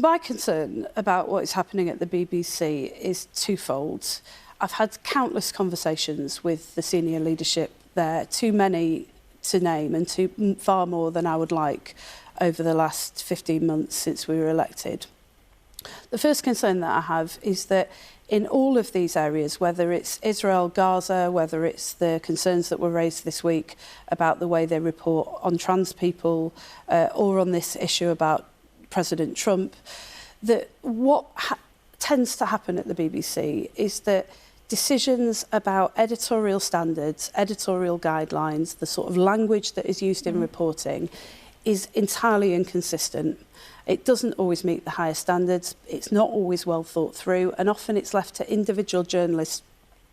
My concern about what is happening at the BBC is twofold. I've had countless conversations with the senior leadership there, too many to name and far more than I would like over the last 15 months since we were elected. The first concern that I have is that in all of these areas, whether it's Israel, Gaza, whether it's the concerns that were raised this week about the way they report on trans people, or on this issue about President Trump, that what tends to happen at the BBC is that decisions about editorial standards, editorial guidelines, the sort of language that is used in reporting is entirely inconsistent. It doesn't always meet the highest standards, it's not always well thought through, and often it's left to individual journalists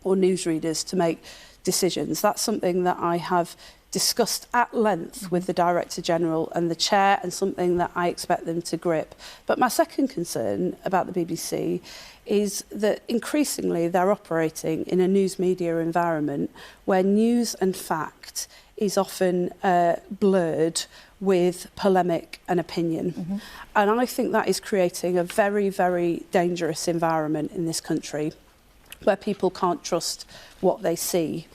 or newsreaders to make decisions. That's something that I have discussed at length with the Director General and the Chair, and something that I expect them to grip. But my second concern about the BBC is that increasingly they're operating in a news media environment where news and fact is often blurred with polemic and opinion. And I think that is creating a very, very dangerous environment in this country where people can't trust what they see.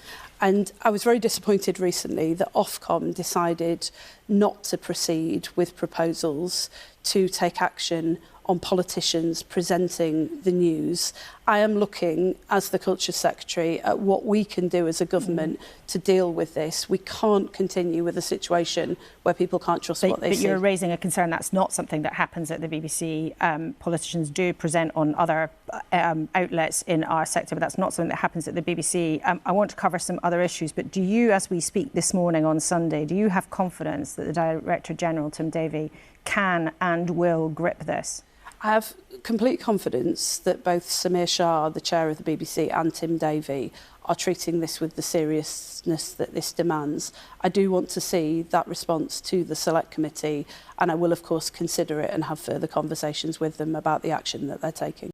And I was very disappointed recently that Ofcom decided not to proceed with proposals to take action on politicians presenting the news. I am looking, as the Culture Secretary, at what we can do as a government to deal with this. We can't continue with a situation where people can't trust what they see. But you're raising a concern that's not something that happens at the BBC. Politicians do present on other outlets in our sector, but that's not something that happens at the BBC. I want to cover some other issues, but do you, as we speak this morning on Sunday, do you have confidence that the Director General, Tim Davie, can and will grip this? I have complete confidence that both Samir Shah, the chair of the BBC, and Tim Davie are treating this with the seriousness that this demands. I do want to see that response to the Select Committee, and I will, of course, consider it and have further conversations with them about the action that they're taking.